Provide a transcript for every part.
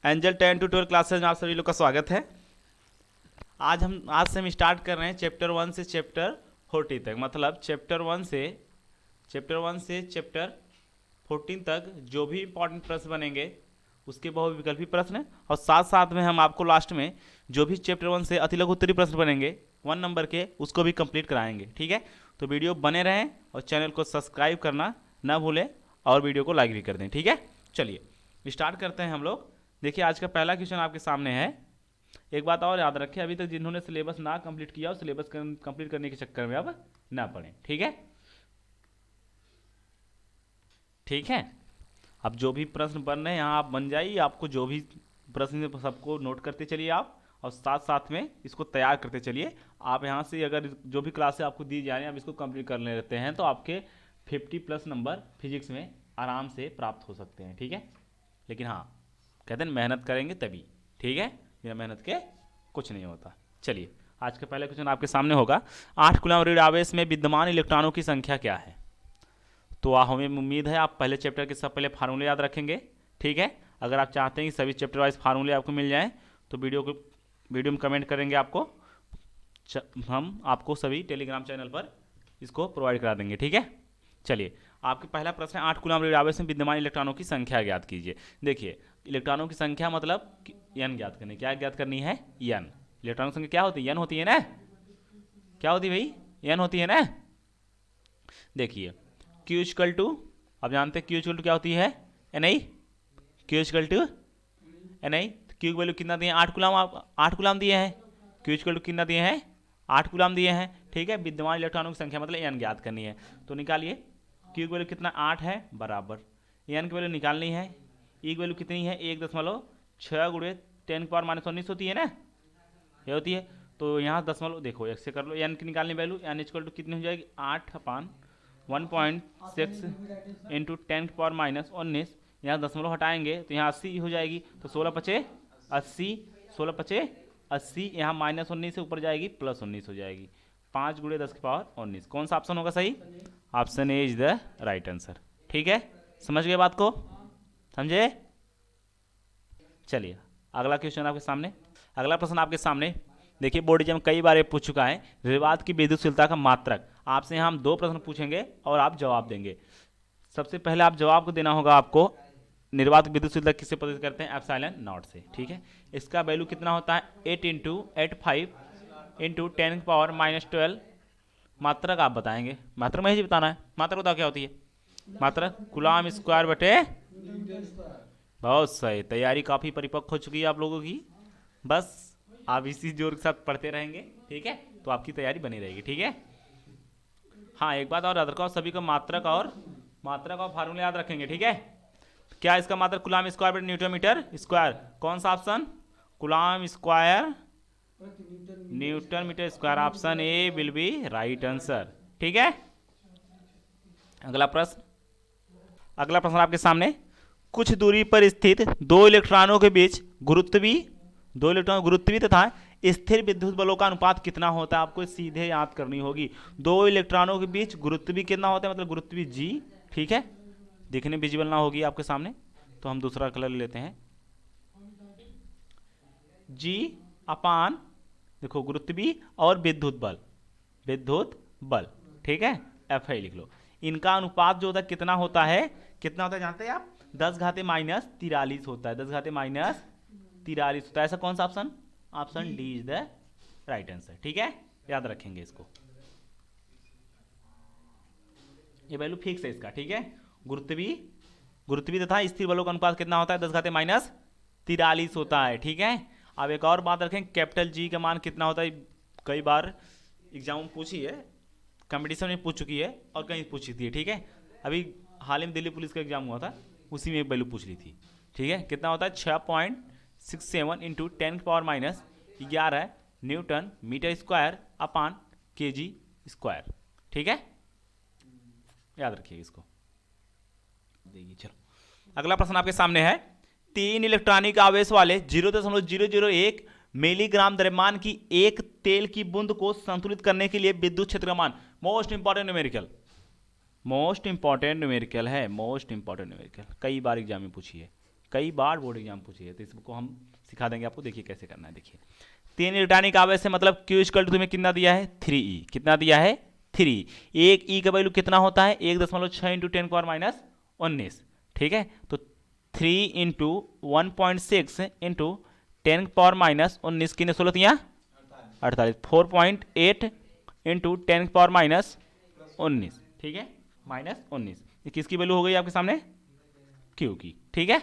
Angel 10 to 12 classes में आप सभी लोग का स्वागत है। आज से हम स्टार्ट कर रहे हैं चैप्टर 1 से चैप्टर 14 तक, मतलब चैप्टर 1 से चैप्टर 14 तक जो भी इंपॉर्टेंट प्रश्न बनेंगे उसके बहुविकल्पी प्रश्न, और साथ साथ में हम आपको लास्ट में जो भी चैप्टर 1 से अति लघु उत्तरीय प्रश्न बनेंगे 1 नंबर के, उसको भी कंप्लीट कराएंगे। ठीक है, तो वीडियो बने रहें और चैनल को सब्सक्राइब करना ना भूलें और वीडियो को लाइक भी कर दें। ठीक है, चलिए स्टार्ट करते हैं हम लोग। देखिए, आज का पहला क्वेश्चन आपके सामने है। एक बात और याद रखें, अभी तक जिन्होंने सिलेबस ना कंप्लीट किया, उस सिलेबस कंप्लीट करने के चक्कर में अब ना पड़े। ठीक है, ठीक है। अब जो भी प्रश्न बन रहे हैं यहाँ आप बन जाइए, आपको जो भी प्रश्न सबको नोट करते चलिए आप, और साथ साथ में इसको तैयार करते चलिए। आप यहाँ से अगर जो भी क्लासेस आपको दी जा रही हैं आप इसको कंप्लीट कर लेते हैं तो आपके 50+ नंबर फिजिक्स में आराम से प्राप्त हो सकते हैं। ठीक है, लेकिन हाँ, कहते हैं मेहनत करेंगे तभी। ठीक है, बिना मेहनत के कुछ नहीं होता। चलिए, आज का पहला क्वेश्चन आपके सामने होगा, 8 कूलम ऋण आवेश में विद्यमान इलेक्ट्रॉनों की संख्या क्या है। तो हमें उम्मीद है आप पहले चैप्टर के सब पहले फार्मूले याद रखेंगे। ठीक है, अगर आप चाहते हैं कि सभी चैप्टर वाइज फार्मूले आपको मिल जाएं तो वीडियो में कमेंट करेंगे, हम आपको सभी टेलीग्राम चैनल पर इसको प्रोवाइड करा देंगे। ठीक है, चलिए, आपका पहला प्रश्न है, 8 कूलम ऋण आवेश में विद्यमान इलेक्ट्रॉनों की संख्या ज्ञात कीजिए। देखिए, इलेक्ट्रॉनों की संख्या मतलब एन ज्ञात करनी। क्या ज्ञात करनी है? एन। इलेक्ट्रॉनों की संख्या क्या होती है? एन होती है ना। क्या होती है भाई? एन होती है ना। देखिए, क्यू इक्वल टू, अब जानते हैं क्यू इक्वल टू क्या होती है? N I. Q equal to N I. Q की वैल्यू कितना दिए? 8 कूलम। 8 कूलम दिए हैं। क्यू इक्वल टू कितना दिए हैं? 8 कूलम दिए हैं। ठीक है, विद्यमान इलेक्ट्रॉनों की संख्या मतलब एन ज्ञात करनी है। तो निकालिए, क्यू की वैल्यू कितना? 8 है, बराबर एन की वैल्यू निकालनी है। ई की वैल्यू कितनी है? 1.6 गुणे 10⁻⁻19 होती है ना, ये होती है। तो यहाँ दशमलव देखो, एक से कर लो, एन की निकालनी वैल्यू। एन इक्वल टू कितनी हो जाएगी? 8/1.6 इंटू 10⁻⁻19। यहाँ दशमलव हटाएंगे तो यहाँ 80 हो जाएगी। तो 16×5 = 80, 16×5 = 80। यहाँ -19 से ऊपर जाएगी, +19 हो जाएगी। 5 × 10⁻19। कौन सा ऑप्शन होगा सही? Option A is the right answer. ठीक है, समझ गए बात को? समझे? चलिए, अगला क्वेश्चन आपके सामने। अगला प्रश्न आपके सामने देखिए, बोर्ड एग्जाम कई बार ये पूछ चुका है, निर्वात की विद्युतशीलता का मात्रक। आपसे यहाँ हम 2 प्रश्न पूछेंगे और आप जवाब देंगे। सबसे पहले आप जवाब को देना होगा आपको, निर्वात की विद्युतशीलता किससे प्रदर्शित करते हैं? एप्सिलॉन नॉट से। ठीक है, इसका वैल्यू कितना होता है? 8 × 85 × 10⁻⁻12। मात्रक आप बताएंगे। मात्रक में ही बताना है। मात्रक बताओ क्या होती है? मात्रक कूलम स्क्वायर बटे। बहुत सही, तैयारी काफ़ी परिपक्व हो चुकी है आप लोगों की। बस आप इसी जोर के साथ पढ़ते रहेंगे, ठीक है, तो आपकी तैयारी बनी रहेगी। ठीक है, हाँ, एक बात और याद रखो, सभी को मात्रक और फार्मूला याद रखेंगे। ठीक है, क्या इसका मात्रक कूलम स्क्वायर बटे न्यूटन मीटर स्क्वायर। कौन सा option? Coulomb square newton metre square. Option A will be right answer. ठीक है, अगला प्रश्न आपके सामने, कुछ दूरी पर स्थित 2 इलेक्ट्रॉनों के बीच गुरुत्वीय तथा स्थिर विद्युत बलों का अनुपात कितना होता है? आपको सीधे याद करनी होगी। 2 इलेक्ट्रॉनों के बीच गुरुत्वीय कितना होता है, मतलब गुरुत्वीय जी। ठीक है, दिखने विजिबल ना होगी आपके सामने, तो हम दूसरा कलर लेते हैं। जी अपान, देखो, गुरुत्वीय और विद्युत बल। ठीक है, एफ आई लिख लो। इनका अनुपात जो होता है कितना होता है? जानते हैं आप? 10⁻⁻43 होता है। 10⁻43 होता है। ऐसा कौन सा option? Option D is the right answer. ठीक है, याद रखेंगे इसको, ये वैल्यू फिक्स है इसका। ठीक है, गुरुत्वीय तथा स्थिर बलों का अनुपात कितना होता है? 10⁻43 होता है। ठीक है, अब एक और बात रखें, कैपिटल जी का मान कितना होता है? कई बार एग्जाम में पूछी है, कंपटीशन में पूछ चुकी है और कहीं पूछी थी। ठीक है, अभी हाल ही में दिल्ली पुलिस का एग्जाम हुआ था, उसी में एक वैल्यू पूछ ली थी। ठीक है, कितना होता है? 6.67 into 10⁻⁻11 newton metre square upon kg square. ठीक है, याद रखिए इसको। देखिए, चलो, अगला प्रश्न आपके सामने है, 3 इलेक्ट्रॉनिक आवेश वाले 0.001 मिलीग्राम द्रव्यमान की एक तेल की बूंद को संतुलित करने के लिए विद्युत क्षेत्र का मान। मोस्ट इंपॉर्टेंट न्यूमेरिकल है, कई बार एग्जाम में पूछी है। कई बार बोर्ड एग्जाम पूछी है, तो इसको हम सिखा देंगे आपको। देखिए कैसे करना है। देखिए 3 इलेक्ट्रॉनिक आवेश है, मतलब Q इक्वल टू तुम्हें कितना दिया है 3E। कितना दिया है 3। एक E का वैल्यू कितना होता है 1.6 इंटू 10⁻19। ठीक है, तो 3 इंटू 1.6 इंटू 10⁻19 कितने 16 48 4.8 इंटू 10⁻19। ठीक है, -19। ये किसकी वैल्यू हो गई आपके सामने Q की। ठीक है,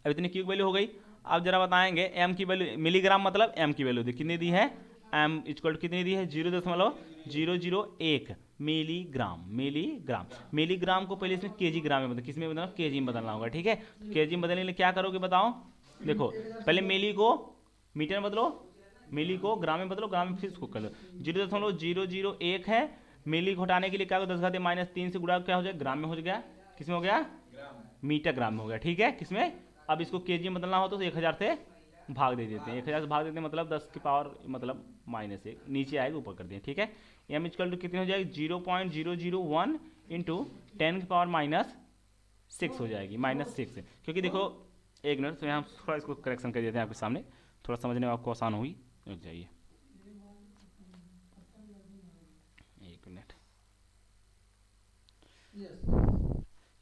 अब इतनी Q की वैल्यू हो गई। अब जरा बताएंगे M की वैल्यू, मिलीग्राम मतलब M की वैल्यू कितनी दी है, M इक्वल टू कितनी दी है 0.001 मिलीग्राम। मिलीग्राम, मिलीग्राम को पहले इसमें केजी ग्राम में बदल, किसमें बदलना केजी में बदलना होगा। ठीक है, केजी में बदलने के लिए क्या करोगे बताओ। देखो पहले मिली को मीटर में बदलो, मिली को ग्राम में बदलो, ग्राम में फिर इसको कर लो। 0.001 है, मिली घटाने के लिए क्या होगा 10⁻³ से गुणा क्या हो जाएगा ग्राम में हो गया। किसमें हो गया मीटर ग्राम में हो गया। ठीक है, किसमें, अब इसको केजी में बदलना हो तो 1000 से भाग दे देते हैं, 1000 से भाग देते हैं मतलब 10 की पावर मतलब -1 नीचे आएगा ऊपर कर दिए। ठीक है, एम इक्वल टू कितनी हो जाएगी 0.001 इंटू 10⁻6 हो जाएगी, -6। क्योंकि देखो एक मिनट, तो यहाँ थोड़ा इसको करेक्शन कर देते हैं आपके सामने, थोड़ा समझने में आपको आसान होगी। रुक जाइए एक मिनट,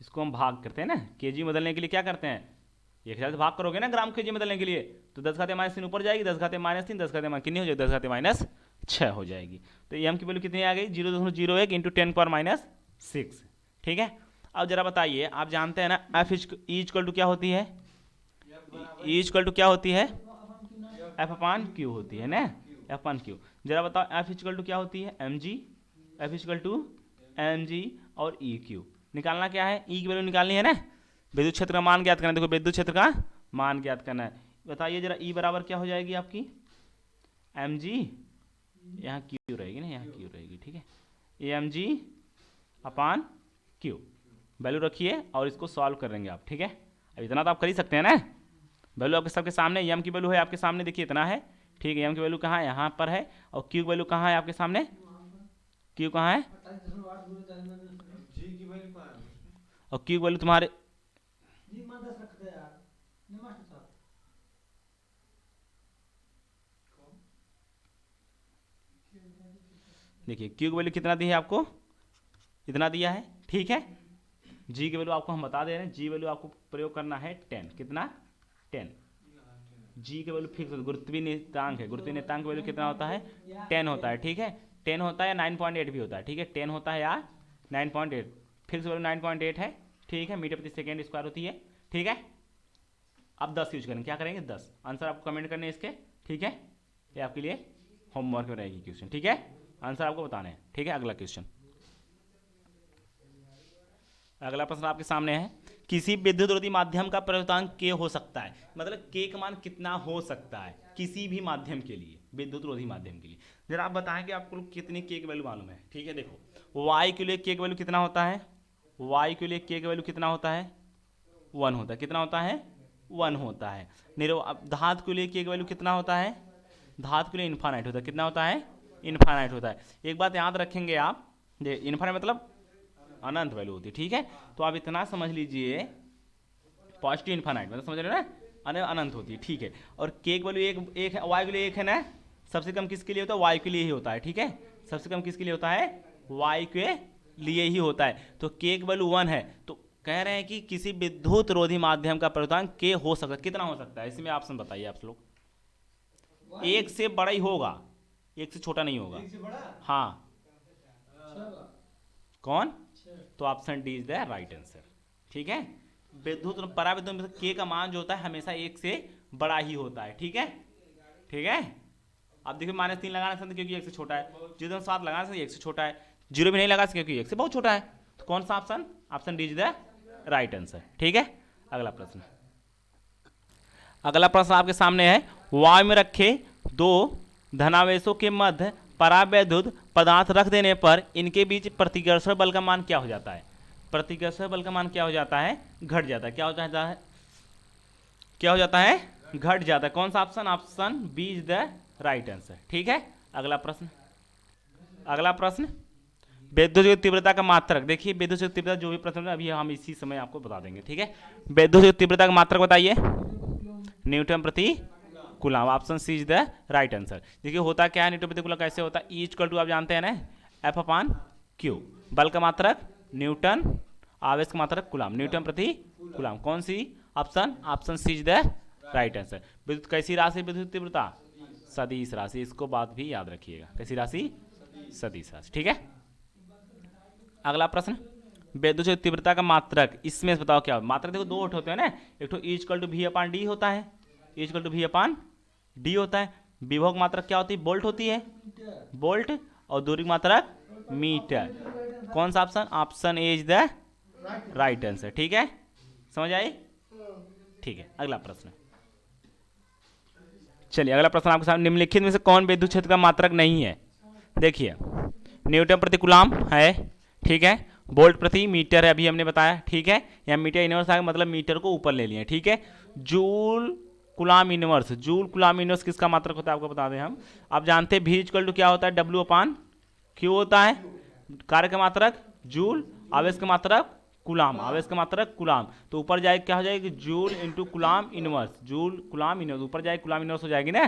इसको हम भाग करते हैं ना, केजी बदलने के लिए क्या करते हैं 1000 से भाग करोगे ना ग्राम केजी बदलने के लिए, तो 10⁻³ ऊपर जाएगी, 10⁻³ 10⁻³ कितनी हो जाएगी 10⁻6 हो जाएगी। तो एम की वैल्यू कितनी आ गई 0.01 इंटू 10⁻6। ठीक है, अब जरा बताइए, आप जानते हैं ना एफ इक्वल टू क्या होती है, ई इक्वल टू क्या होती है F/Q होती है ना, F/Q। जरा बताओ एफ इक्वल टू क्या होती है mg, F equal to mg और EQ। निकालना क्या है, ई की वैल्यू निकालनी है ना, विद्युत क्षेत्र का मान ज्ञात करना है। देखो विद्युत क्षेत्र का मान ज्ञात करना है, बताइए जरा ई बराबर क्या हो जाएगी आपकी mg, यहाँ Q रहेगी ना, यहाँ Q रहेगी। ठीक है, ये mg/Q वैल्यू रखिए और इसको सॉल्व करेंगे आप। ठीक है, अब इतना तो आप कर ही सकते हैं ना, वैल्यू आपके सबके सामने, एम की वैल्यू है आपके सामने, देखिए इतना है। ठीक है, एम की वैल्यू कहाँ है यहाँ पर है, और क्यू की वैल्यू कहाँ है आपके सामने, क्यू कहाँ है, और क्यू की वैल्यू तुम्हारे देखिए क्यू की वैल्यू कितना दी है आपको, इतना दिया है। ठीक है, जी की वैल्यू आपको हम बता दे रहे हैं, जी वैल्यू आपको प्रयोग करना है 10, कितना 10। जी की वैल्यू फिक्स, गुरुत्वीय नियतांक है, गुरुत्वीय नियतांक वैल्यू कितना होता है 10 होता है। ठीक है, 10 होता है या 9.8 भी होता है। ठीक है, 10 होता है या 9.8, फिक्स वैल्यू 9.8 है। ठीक है, मीटर प्रति सेकेंड स्क्वायर होती है। ठीक है, अब 10 यूज करेंगे, क्या करेंगे 10। आंसर आपको कमेंट करने हैं इसके। ठीक है, ये आपके लिए होमवर्क में रहेगी क्वेश्चन। ठीक है, आंसर आपको बताना है। ठीक है, अगला क्वेश्चन, अगला प्रश्न आपके सामने है, किसी विद्युत रोधी माध्यम का प्रयुक्तांक K हो सकता है, मतलब K का मान कितना हो सकता है किसी भी माध्यम के लिए, विद्युत रोधी माध्यम के लिए। जरा आप बताएं कि आपको कितनी K की वैल्यू मालूम है। ठीक है, देखो Y के लिए K की वैल्यू कितना होता है, Y के लिए K की वैल्यू कितना होता है 1 होता है। कितना होता है 1 होता है। धातु के लिए K की वैल्यू कितना होता है, धातु के लिए इन्फानाइट होता है। कितना होता है इन्फानाइट होता है। एक बात याद रखेंगे आप, इन्फानाइट मतलब अनंत वैल्यू होती है। ठीक है, तो आप इतना समझ लीजिए, पॉजिटिव इन्फानाइट मतलब समझ रहे हो ना, अनंत होती है। ठीक है, और K की वैल्यू एक है, Y के लिए 1 है ना, सबसे कम किसके लिए होता है Y के लिए ही होता है। ठीक है, सबसे कम किसके लिए होता है Y के लिए ही होता है। तो K की वैल्यू 1 है, तो कह रहे हैं कि किसी विद्युत रोधी माध्यम का प्रयुक्तांक K हो सकता है। कितना हो सकता है, इसमें ऑप्शन बताइए आप लोग। 1 से बड़ा ही होगा, 1 से छोटा नहीं होगा। हाँ, कौन, तो option D is the right answer. ठीक है, विद्युत पराविद्युत में K का मान जो होता है हमेशा 1 से बड़ा ही होता है। ठीक है, ठीक है, अब देखिए -3 लगाना सकते क्योंकि 1 से छोटा है, 0.7 लगाना सकते 1 से छोटा है, 0 भी नहीं लगा सकते क्योंकि 1 से बहुत छोटा है। तो कौन सा option, option D is the right answer. ठीक है, अगला प्रश्न, अगला प्रश्न आपके सामने है, वायु में रखे 2 धनावेशों के मध्य परावैद्युत पदार्थ रख देने पर इनके बीच प्रतिकर्षण बल का मान क्या हो जाता है, प्रतिकर्षण बल का मान क्या हो जाता है, घट जाता है। क्या हो जाता है, क्या हो जाता है, घट जाता है। कौन सा option, option B is the right answer. ठीक है, अगला प्रश्न, अगला प्रश्न, विद्युत तीव्रता का मात्रक, देखिए विद्युत तीव्रता जो भी प्रश्न है अभी हम इसी समय आपको बता देंगे, ठीक है। विद्युत तीव्रता का मात्रक बताइए, न्यूटन प्रति coulomb. Option C is the right answer. देखिए होता क्या है, न्यूटन प्रति कूलम कैसे होता है, ई इक्वल टू आप जानते हैं ना एफ अपान क्यू, बल का मात्रक न्यूटन, आवेश का मात्रक कूलम, न्यूटन प्रति कूलम। कौन सी option, option C is the right answer. विद्युत कैसी राशि, विद्युत तीव्रता सदिश राशि, इसको बात भी याद रखिएगा, कैसी राशि, सदिश राशि, ठीक है। अगला प्रश्न, विद्युत तीव्रता का मात्रक, इसमें से बताओ क्या मात्रक, देखो दो होते हैं ना, एक तो E equal to V upon D होता है, E equal to V upon D होता है। विभव मात्रक क्या होती है, वोल्ट होती है, वोल्ट, और दूरी मात्रक मीटर। कौन सा option, option A is the right answer, ठीक है, समझ आई, ठीक है। अगला प्रश्न, चलिए अगला प्रश्न आपके सामने, निम्नलिखित में से कौन विद्युत क्षेत्र का मात्रक नहीं है। देखिए न्यूटन प्रति कूलम है, ठीक है, वोल्ट प्रति मीटर है, अभी हमने बताया, ठीक है, यहाँ मीटर इनवर्स आ मतलब मीटर को ऊपर ले लिए, ठीक है। Joule coulomb inverse, joule coulomb inverse किसका मात्रक होता है आपको बता दें हम। आप जानते हैं भी इक्वल टू क्या होता है, डब्ल्यू अपान क्यू होता है, कार्य का मात्रक जूल, आवेश का मात्रक कूलम, आवेश का मात्रक कूलम, तो ऊपर जाए क्या हो जाएगी, joule into coulomb inverse, joule coulomb inverse, ऊपर जाएगी कूलम इनवर्स हो जाएगी ना,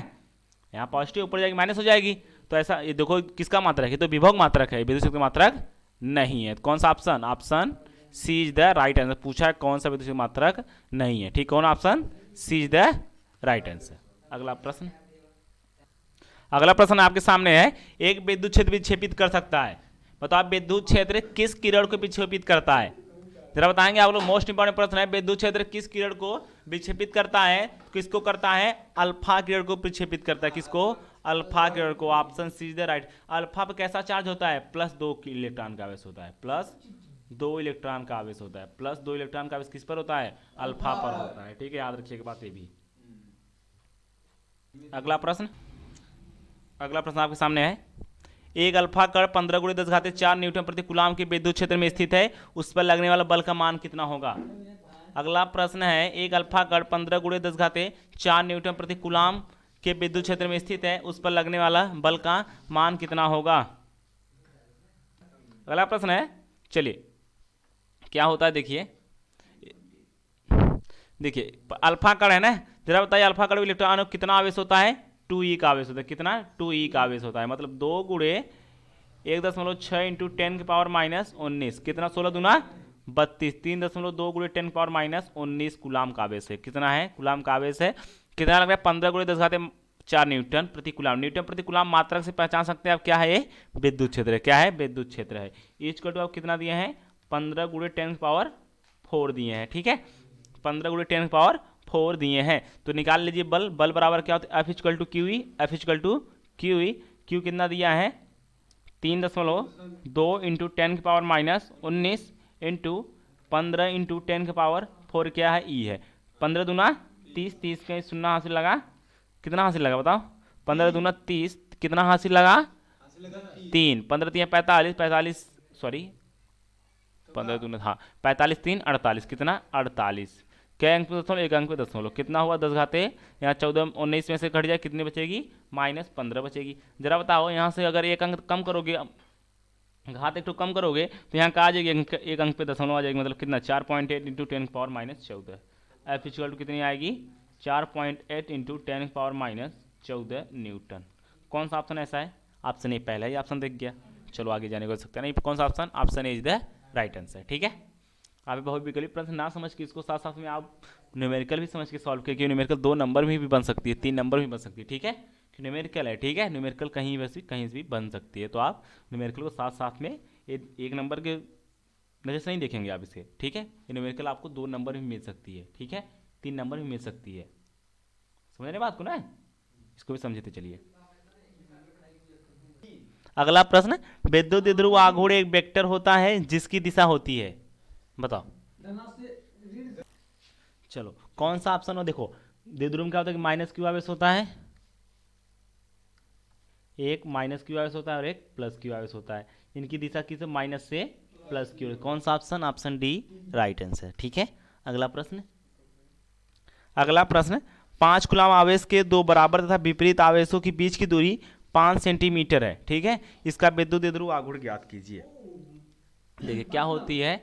यहाँ पॉजिटिव, ऊपर जाएगी माइनस हो जाएगी, तो ऐसा ये देखो किसका मात्रक है, तो विभव मात्रक है, विद्युत क्षेत्र का मात्रक नहीं है। कौन सा option, option C is the right answer. पूछा है कौन सा विद्युत क्षेत्र मात्रक नहीं है, ठीक, कौन option C is the right answer. अगला प्रश्न, अगला प्रश्न आपके सामने है, एक विद्युत क्षेत्र विक्षेपित कर सकता है, बताओ विद्युत क्षेत्र किस किरण को विक्षेपित करता है, जरा बताएंगे आप लोग। मोस्ट इंपॉर्टेंट प्रश्न है, विद्युत क्षेत्र किस किरण को विक्षेपित करता है, किसको करता है, अल्फा किरण को विक्षेपित करता है, किसको, अल्फा किरण को। Option C is the right. Alpha पर कैसा चार्ज होता है, +2 इलेक्ट्रॉन का आवेश होता है, +2 इलेक्ट्रॉन का आवेश होता है, +2 इलेक्ट्रॉन का आवेश किस पर होता है, अल्फा पर होता है, ठीक है, याद रखिएगा बात ये भी। अगला प्रश्न, अगला प्रश्न आपके सामने है, एक अल्फा कण 15×10⁴ न्यूटन प्रति कूलम के विद्युत क्षेत्र में स्थित है, उस पर लगने वाला बल का मान कितना होगा। अगला प्रश्न है, एक अल्फा कण 15×10⁴ न्यूटन प्रति कूलम के विद्युत क्षेत्र में स्थित है, उस पर लगने वाला बल का मान कितना होगा। अगला प्रश्न है, चलिए क्या होता है, देखिए देखिए अल्फा कण है ना, जरा बताइए अल्फा कण इलेक्ट्रॉन कितना आवेश होता है, 2e का आवेश होता है, कितना, 2e का आवेश होता है, मतलब 2 गुणे 1.6 इंटू 10⁻⁻19, कितना, 16 दूना 32, 3.2 गुणे 10⁻⁻19 कूलम का आवेश है, कितना है, कूलम का आवेश है, कितना लग रहा है, 15×10⁴ न्यूटन प्रति कूलम। न्यूटन प्रति कूलम मात्रक से पहचान सकते हैं आप क्या है, ये विद्युत क्षेत्र है, क्या है, विद्युत क्षेत्र है। इक्वल टू आप कितना दिए हैं, 15×10⁴ दिए हैं, ठीक है, 15×10⁴ दिए हैं, तो निकाल लीजिए बल, बल बराबर क्या होता है, F equal to Q E, F equal to Q E, Q कितना दिया है, 3.2 इंटू 10⁻⁻19 इंटू 15 इंटू 10⁴ क्या है, ई है, 15 दूना 30, 30 का शून्य हासिल लगा, कितना हासिल लगा बताओ, 15 दूना 30, कितना हासिल लगा, 3, 15 3 45, 45 सॉरी 15 दूना, हाँ 45 3 48, कितना 48, क्या अंक पे दशमलव, एक अंक पे दशमलव, कितना हुआ 10 घाते, यहाँ 14 19 में से घट जाए कितनी बचेगी, -15 बचेगी। जरा बताओ यहाँ से अगर एक अंक कम करोगे, घात एक तो कम करोगे तो यहाँ का आ जाएगी, एक अंक पे दशमलव आ जाएगी, मतलब कितना 4.8 इंटू 10⁻⁻14, एफ इक्वल टू कितनी आएगी, 4.8 इंटू 10⁻⁻14 न्यूटन। कौन सा ऑप्शन ऐसा है, ऑप्शन ए पहला ही ऑप्शन दिख गया, चलो आगे जाने को सकता नहीं, कौन सा option, option A is the right answer, ठीक है। आप बहुत विकल्प प्रश्न ना समझ के इसको साथ साथ में आप न्यूमेरिकल भी समझ के सॉल्व किए, न्यूमेरिकल 2 नंबर में भी बन सकती है, 3 नंबर भी बन सकती है, ठीक है, न्यूमेरिकल है, ठीक है, न्यूमेरिकल कहीं वैसे कहीं से भी बन सकती है, तो आप न्यूमेरिकल को साथ साथ में एक नंबर के नजर से नहीं देखेंगे आप इसे, ठीक है, न्यूमेरिकल आपको 2 नंबर भी मिल सकती है, ठीक है, 3 नंबर भी मिल सकती है, समझ रहे बात को ना, इसको भी समझते चलिए। अगला प्रश्न, विद्युत द्विध्रुव आघूर्ण एक वेक्टर होता है जिसकी दिशा होती है, बताओ। चलो कौन सा ऑप्शन हो, देखो द्विध्रुव में क्या होता है कि -q आवेश होता है, एक -q आवेश होता है और एक +q आवेश होता है, इनकी दिशा किस, माइनस से +q, कौन सा option, option D right answer, ठीक है। अगला प्रश्न, अगला प्रश्न, 5 कूलम आवेश के 2 बराबर तथा विपरीत आवेशों के बीच की दूरी 5 सेंटीमीटर है, ठीक है। इसका विद्युत द्विध्रुव आघूर्ण ज्ञात कीजिए। देखिए क्या होती है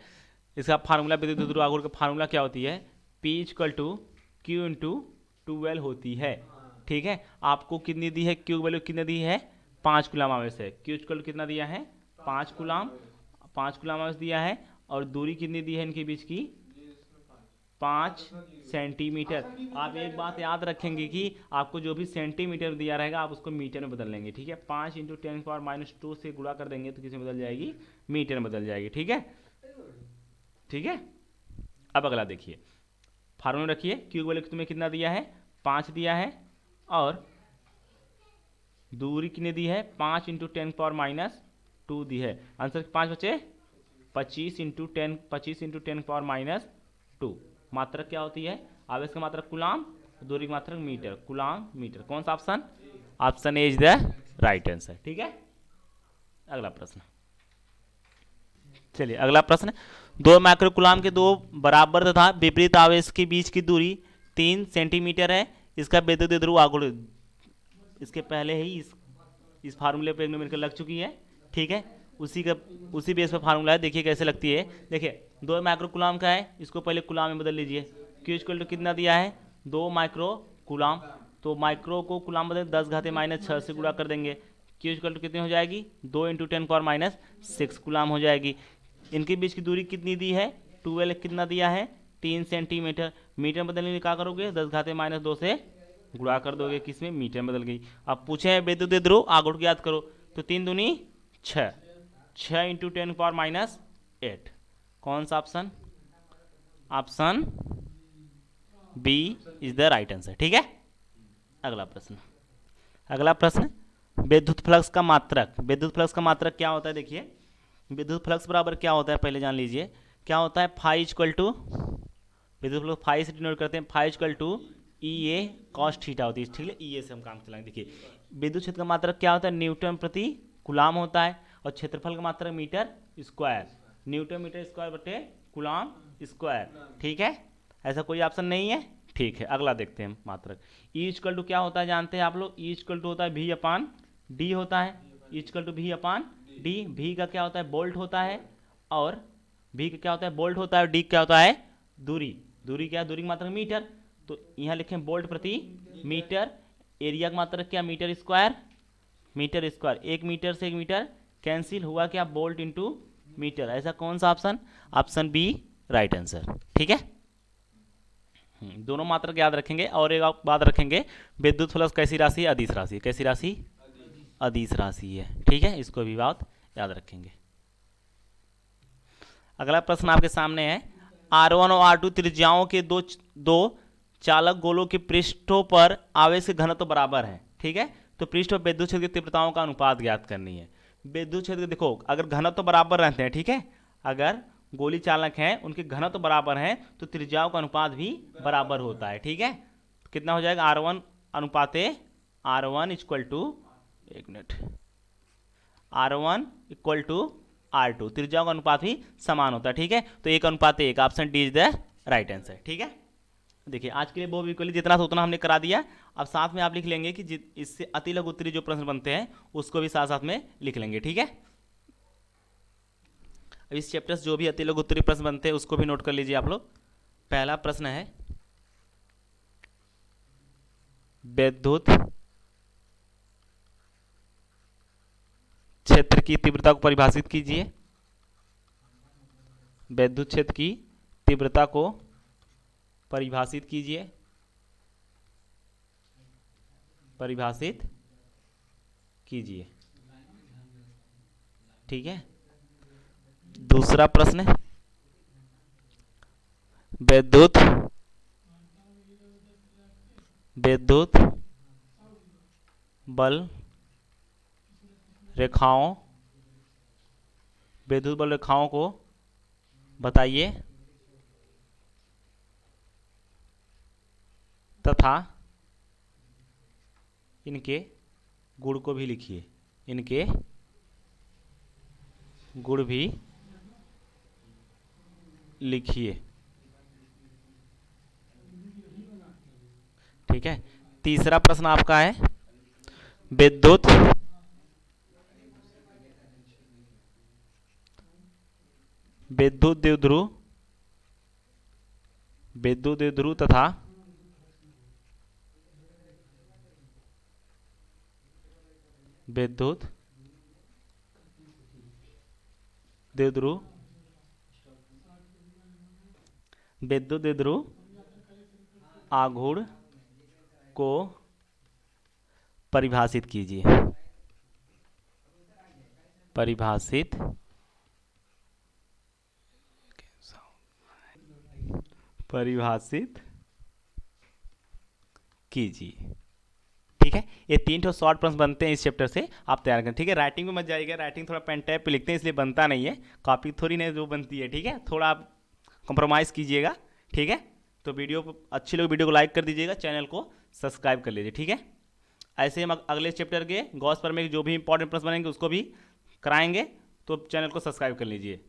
इसका फार्मूला, विद्युत द्विध्रुव आघूर्ण का फार्मूला क्या होती है, P equal to Q into 12 होती है, ठीक है। आपको कितनी दी है, क्यू वैल्यू कितनी दी है, 5 कूलम आवेश है। क्यू इक्वल कितना दिया है, 5 कूलम, 5 कूलम आवेश दिया है, और दूरी कितनी दी है इनके बीच की, 5 सेंटीमीटर। आप एक बात याद रखेंगे कि आपको जो भी सेंटीमीटर दिया रहेगा आप उसको मीटर में बदल लेंगे, ठीक है। 5 इंटू 10⁻² से गुणा कर देंगे तो किसी में बदल जाएगी, मीटर में बदल जाएगी, ठीक है, ठीक है। अब अगला देखिए, फार्मूला रखिए, क्यू वैल्यू तुम्हें कितना दिया है, 5 दिया है, और दूरी कितनी दी है, 5 इंटू 10⁻² दी है। आंसर 5 बचे, 25 इंटू 10⁻²। मात्रक क्या होती है, आवेश का मात्रक कूलम, दूरी की मात्रक मीटर, कूलम मीटर। कौन सा option, option A is the right answer, ठीक है। अगला प्रश्न, चलिए अगला प्रश्न, 2 माइक्रो कूलम के 2 बराबर तथा विपरीत आवेश के बीच की दूरी 3 सेंटीमीटर है। इसका विद्युत द्विध्रुव आघूर्ण, इसके पहले ही इस फार्मूले पे न्यूमेरिकल लग चुकी है, ठीक है। उसी बेस पर फार्मूला है, देखिए कैसे लगती है। देखिए 2 माइक्रो कूलम का है, इसको पहले कूलम में बदल लीजिए। क्यू इक्वल टू कितना दिया है, 2 माइक्रो कूलम, तो माइक्रो को कूलम बदल 10⁻⁻6 से गुणा कर देंगे। क्यू इक्वल टू कितनी हो जाएगी, 2 इंटू 10⁻⁻6 कूलम हो जाएगी। इनके बीच की दूरी कितनी दी है, 12 कितना दिया है, 3 सेंटीमीटर। मीटर में बदलने में क्या करोगे, 10⁻⁻2 से गुणा कर दोगे, किसमें, मीटर में बदल गई। अब पूछे हैं विद्युत द्विध्रुव आघूर्ण ज्ञात करो, तो 3 दूनी 6, 6 इंटू 10⁻⁸। कौन सा option, option B is the right answer, ठीक है। अगला प्रश्न, अगला प्रश्न, विद्युत फ्लक्स का मात्रक। विद्युत फ्लक्स का मात्रक क्या होता है, देखिए विद्युत फ्लक्स बराबर क्या होता है, पहले जान लीजिए क्या होता है। फाई इक्वल टू, विद्युत फ्लक्स फाई से डिनोट करते हैं, phi equal to E A cos theta होती है, ठीक है। ई ए से हम काम चलाएंगे। देखिए विद्युत क्षेत्र का मात्रक क्या होता है, न्यूटन प्रति कूलम होता है, और क्षेत्रफल का मात्रक metre square, newton metre square बटे कूलम स्क्वायर, ठीक है। ऐसा कोई ऑप्शन नहीं है, ठीक है। अगला देखते हैं मात्रक। ई इक्वल टू क्या होता है, जानते हैं आप लोग, ई इक्वल टू होता है V अपान डी होता है, E equal to V upon D. V का क्या होता है, बोल्ट होता है, और V का क्या होता है, बोल्ट होता है, और डी क्या होता है, दूरी। दूरी क्या है, दूरी की मात्रक मीटर, तो यहाँ लिखें बोल्ट प्रति मीटर। एरिया का मात्रक क्या, metre square, metre square, 1 metre से 1 मीटर कैंसिल हुआ, क्या, बोल्ट इंटू मीटर। ऐसा कौन सा option, option B right answer, ठीक है। दोनों मात्रक याद रखेंगे, और एक बात रखेंगे, विद्युत फ्लक्स कैसी राशि है, अदिश राशि, कैसी राशि, अदिश राशि है, ठीक है। इसको भी बात याद रखेंगे। अगला प्रश्न आपके सामने है, R1 और R2 त्रिज्याओं के दो चालक गोलों के पृष्ठों पर आवेश के घनत्व बराबर है, ठीक है। तो पृष्ठ और विद्युत क्षेत्र की तीव्रताओं का अनुपात ज्ञात करनी है। विद्युत क्षेत्र देखो, अगर घनत्व बराबर रहते हैं, ठीक है, अगर गोली चालक हैं उनके घनत्व बराबर हैं तो त्रिज्याओं का अनुपात भी बराबर होता है, ठीक है। तो कितना हो जाएगा, R1 अनुपाते R1 इक्वल टू, एक minute, R1 equal to R2, त्रिज्याओं का अनुपात भी समान होता है, ठीक है। तो 1:1, option D is the right answer, ठीक है। देखिए आज के लिए बहु विकल्प जितना था उतना हमने करा दिया। अब साथ में आप लिख लेंगे कि इससे अति लघु उत्तरीय जो प्रश्न बनते हैं उसको भी साथ साथ में लिख लेंगे, ठीक है। अब इस चैप्टर से जो भी अति लघु उत्तरीय प्रश्न बनते हैं उसको भी नोट कर लीजिए आप लोग। पहला प्रश्न है, विद्युत क्षेत्र की तीव्रता को परिभाषित कीजिए। विद्युत क्षेत्र की तीव्रता को परिभाषित कीजिए, परिभाषित कीजिए, ठीक है। दूसरा प्रश्न है, विद्युत बल रेखाओं, विद्युत बल रेखाओं को बताइए तथा इनके गुण को भी लिखिए, इनके गुण भी लिखिए, ठीक है। तीसरा प्रश्न आपका है, विद्युत विद्युत द्विध्रुव, विद्युत द्विध्रुव तथा विद्युत द्विध्रुव, विद्युत द्विध्रुव आघूर्ण को परिभाषित कीजिए। परिभाषित परिभाषित कीजिए। ठीक है, ये 3 तो शॉर्ट प्रश्न बनते हैं इस चैप्टर से, आप तैयार करें। ठीक है, राइटिंग में मत जाइएगा, राइटिंग थोड़ा पेन टैप पे लिखते हैं इसलिए बनता नहीं है, कॉपी थोड़ी नहीं जो बनती है। ठीक है, थोड़ा आप कॉम्प्रोमाइज़ कीजिएगा। ठीक है, तो वीडियो को अच्छी लोग वीडियो को लाइक कर दीजिएगा, चैनल को सब्सक्राइब कर लीजिए। ठीक है, ऐसे हम अगले चैप्टर के गॉस पर में जो भी इंपॉर्टेंट प्रश्न बनेंगे उसको भी कराएंगे, तो चैनल को सब्सक्राइब कर लीजिए।